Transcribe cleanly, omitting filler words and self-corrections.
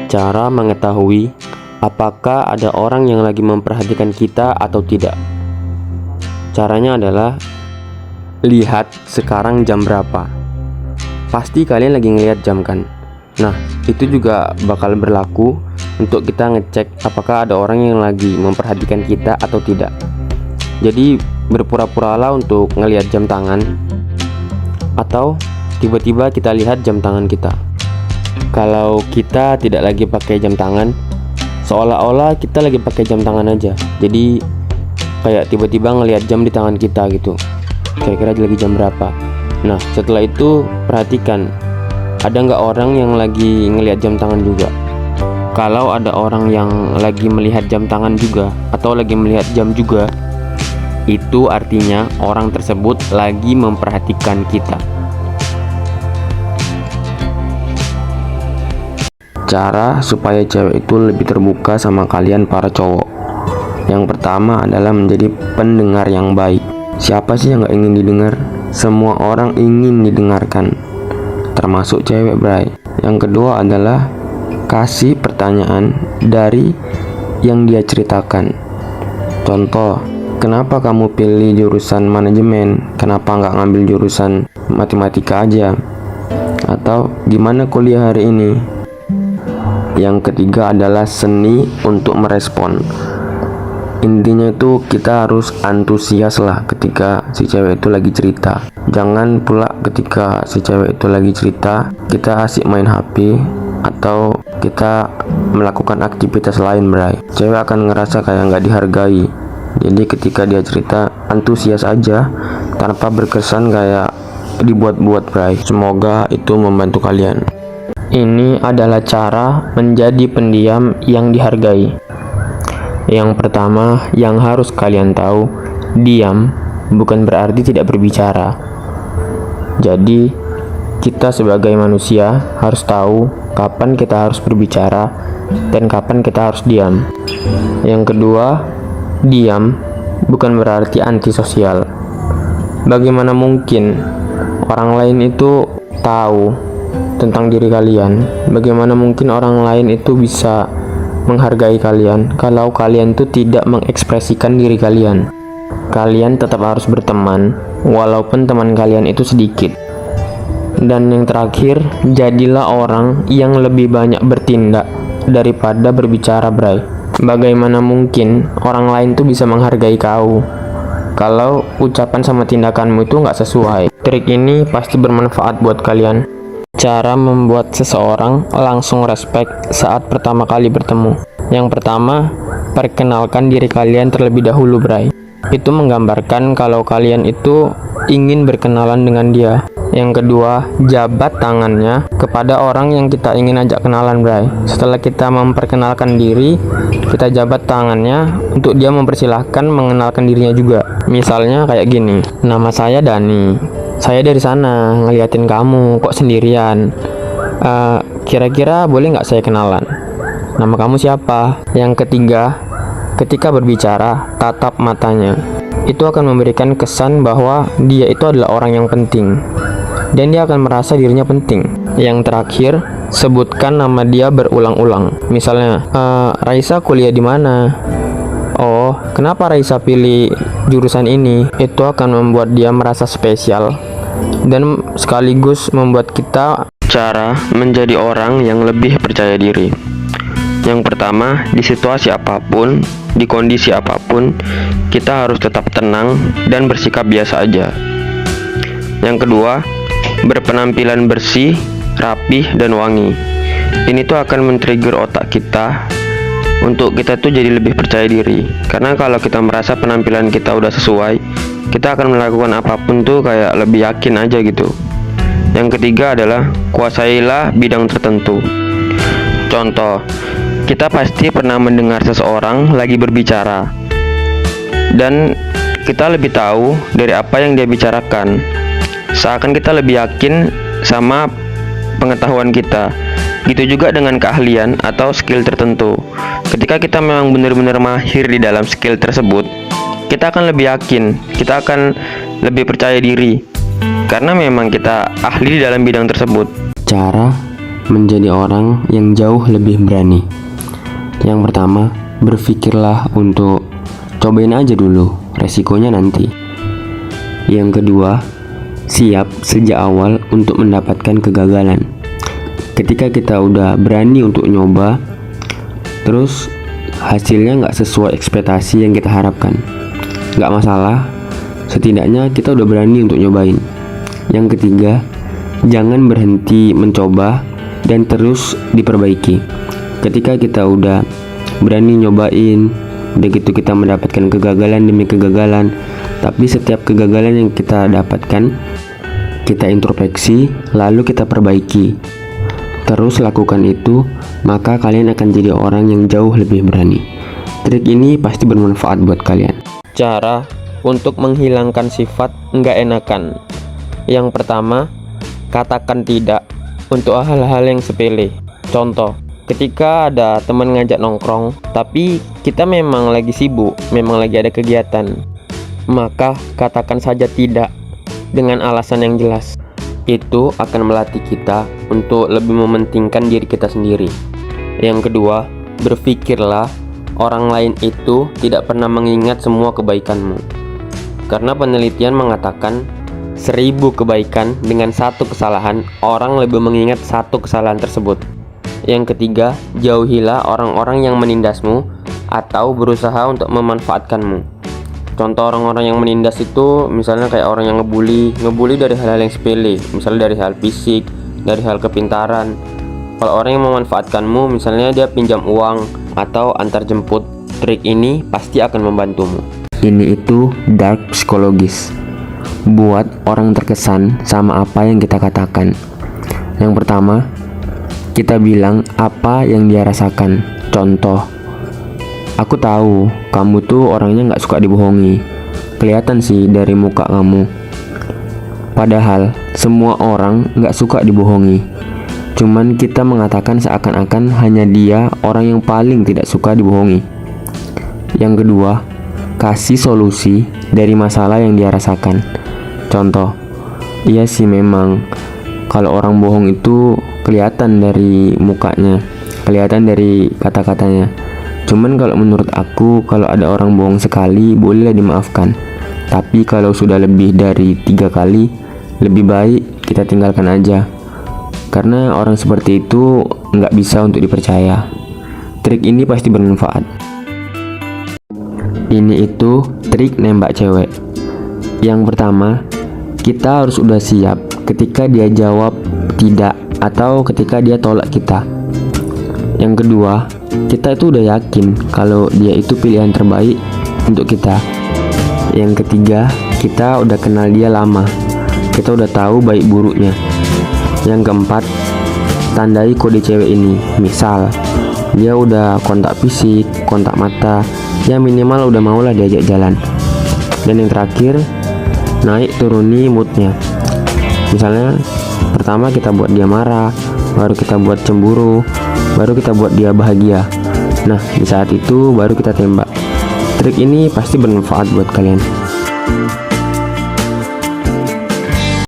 Cara mengetahui apakah ada orang yang lagi memperhatikan kita atau tidak. Caranya adalah lihat sekarang jam berapa. Pasti kalian lagi ngelihat jam kan? Nah, itu juga bakal berlaku untuk kita ngecek apakah ada orang yang lagi memperhatikan kita atau tidak. Jadi berpura-puralah untuk ngelihat jam tangan, atau tiba-tiba kita lihat jam tangan kita. Kalau kita tidak lagi pakai jam tangan, seolah-olah kita lagi pakai jam tangan aja. Jadi kayak tiba-tiba ngelihat jam di tangan kita gitu, kira-kira lagi jam berapa. Nah, setelah itu perhatikan, ada nggak orang yang lagi ngelihat jam tangan juga. Kalau ada orang yang lagi melihat jam tangan juga atau lagi melihat jam juga, itu artinya orang tersebut lagi memperhatikan kita. Cara supaya cewek itu lebih terbuka sama kalian para cowok. Yang pertama adalah menjadi pendengar yang baik. Siapa sih yang gak ingin didengar? Semua orang ingin didengarkan, termasuk cewek, bray. Yang kedua adalah kasih pertanyaan dari yang dia ceritakan. Contoh, kenapa kamu pilih jurusan manajemen? Kenapa nggak ngambil jurusan matematika aja? Atau gimana kuliah hari ini? Yang ketiga adalah seni untuk merespon. Intinya itu kita harus antusias lah ketika si cewek itu lagi cerita. Jangan pula ketika si cewek itu lagi cerita kita asik main HP atau kita melakukan aktivitas lain, bray. Cewek akan ngerasa kayak nggak dihargai. Jadi ketika dia cerita, antusias aja tanpa berkesan kayak dibuat-buat, bray. Semoga itu membantu kalian. Ini adalah cara menjadi pendiam yang dihargai. Yang pertama yang harus kalian tahu, diam bukan berarti tidak berbicara. Jadi kita sebagai manusia harus tahu kapan kita harus berbicara dan kapan kita harus diam. Yang kedua, diam bukan berarti antisosial. Bagaimana mungkin orang lain itu tahu tentang diri kalian? Bagaimana mungkin orang lain itu bisa menghargai kalian kalau kalian tuh tidak mengekspresikan diri kalian? Kalian tetap harus berteman walaupun teman kalian itu sedikit. Dan yang terakhir, jadilah orang yang lebih banyak bertindak daripada berbicara, bray. Bagaimana mungkin orang lain tuh bisa menghargai kau kalau ucapan sama tindakanmu itu nggak sesuai? Trik ini pasti bermanfaat buat kalian. Cara membuat seseorang langsung respect saat pertama kali bertemu. Yang pertama, perkenalkan diri kalian terlebih dahulu, bray. Itu menggambarkan kalau kalian itu ingin berkenalan dengan dia. Yang kedua, jabat tangannya kepada orang yang kita ingin ajak kenalan, bray. Setelah kita memperkenalkan diri, kita jabat tangannya untuk dia mempersilahkan mengenalkan dirinya juga. Misalnya kayak gini, nama saya Dani, saya dari sana ngeliatin kamu kok sendirian. Kira-kira boleh nggak saya kenalan? Nama kamu siapa? Yang ketiga, ketika berbicara, tatap matanya. Itu akan memberikan kesan bahwa dia itu adalah orang yang penting dan dia akan merasa dirinya penting. Yang terakhir, sebutkan nama dia berulang-ulang. Misalnya, Raisa kuliah di mana? Oh, kenapa Raisa pilih jurusan ini? Itu akan membuat dia merasa spesial dan sekaligus membuat kita cara menjadi orang yang lebih percaya diri. Yang pertama, di situasi apapun, di kondisi apapun, kita harus tetap tenang dan bersikap biasa aja. Yang kedua, berpenampilan bersih, rapih, dan wangi. Ini tuh akan men-trigger otak kita untuk kita tuh jadi lebih percaya diri. Karena kalau kita merasa penampilan kita udah sesuai, kita akan melakukan apapun tuh kayak lebih yakin aja gitu. Yang ketiga adalah kuasailah bidang tertentu. Contoh, kita pasti pernah mendengar seseorang lagi berbicara dan kita lebih tahu dari apa yang dia bicarakan. Seakan kita lebih yakin sama pengetahuan kita. Gitu juga dengan keahlian atau skill tertentu. Ketika kita memang benar-benar mahir di dalam skill tersebut, kita akan lebih yakin, kita akan lebih percaya diri karena memang kita ahli di dalam bidang tersebut. Cara menjadi orang yang jauh lebih berani. Yang pertama, berpikirlah untuk cobain aja dulu, resikonya nanti. Yang kedua, siap sejak awal untuk mendapatkan kegagalan. Ketika kita udah berani untuk nyoba, terus hasilnya nggak sesuai ekspektasi yang kita harapkan, nggak masalah, setidaknya kita udah berani untuk nyobain. Yang ketiga, jangan berhenti mencoba dan terus diperbaiki. Ketika kita udah berani nyobain, begitu kita mendapatkan kegagalan demi kegagalan, tapi setiap kegagalan yang kita dapatkan, kita introspeksi, lalu kita perbaiki. Terus lakukan itu, maka kalian akan jadi orang yang jauh lebih berani. Trik ini pasti bermanfaat buat kalian. Cara untuk menghilangkan sifat nggak enakan. Yang pertama, katakan tidak untuk hal-hal yang sepele. Contoh, ketika ada teman ngajak nongkrong, tapi kita memang lagi sibuk, memang lagi ada kegiatan, maka katakan saja tidak dengan alasan yang jelas. Itu akan melatih kita untuk lebih mementingkan diri kita sendiri. Yang kedua, berpikirlah orang lain itu tidak pernah mengingat semua kebaikanmu. Karena penelitian mengatakan 1000 kebaikan dengan 1 kesalahan, orang lebih mengingat 1 kesalahan tersebut. Yang ketiga, jauhilah orang-orang yang menindasmu atau berusaha untuk memanfaatkanmu. Contoh orang-orang yang menindas itu misalnya kayak orang yang ngebully dari hal-hal yang sepele, misalnya dari hal fisik, dari hal kepintaran. Kalau orang yang memanfaatkanmu, misalnya dia pinjam uang atau antar jemput, trik ini pasti akan membantumu. Ini itu dark psikologis, buat orang terkesan sama apa yang kita katakan. Yang pertama, kita bilang apa yang dia rasakan. Contoh, aku tahu kamu tuh orangnya gak suka dibohongi, kelihatan sih dari muka kamu. Padahal semua orang gak suka dibohongi, cuman kita mengatakan seakan-akan hanya dia orang yang paling tidak suka dibohongi. Yang kedua, kasih solusi dari masalah yang dia rasakan. Contoh, iya sih memang kalau orang bohong itu kelihatan dari mukanya, kelihatan dari kata-katanya. Cuman kalau menurut aku, kalau ada orang bohong sekali bolehlah dimaafkan. Tapi kalau sudah lebih dari 3 kali, lebih baik kita tinggalkan aja. Karena orang seperti itu nggak bisa untuk dipercaya. Trik ini pasti bermanfaat. Ini itu trik nembak cewek. Yang pertama, kita harus udah siap ketika dia jawab tidak atau ketika dia tolak kita. Yang kedua, kita itu udah yakin kalau dia itu pilihan terbaik untuk kita. Yang ketiga, kita udah kenal dia lama, kita udah tahu baik buruknya. Yang keempat, tandai kode cewek ini. Misal, dia udah kontak fisik, kontak mata, ya minimal udah maulah diajak jalan. Dan yang terakhir, naik turuni moodnya. Misalnya pertama kita buat dia marah, baru kita buat cemburu, baru kita buat dia bahagia. Nah, di saat itu baru kita tembak. Trik ini pasti bermanfaat buat kalian.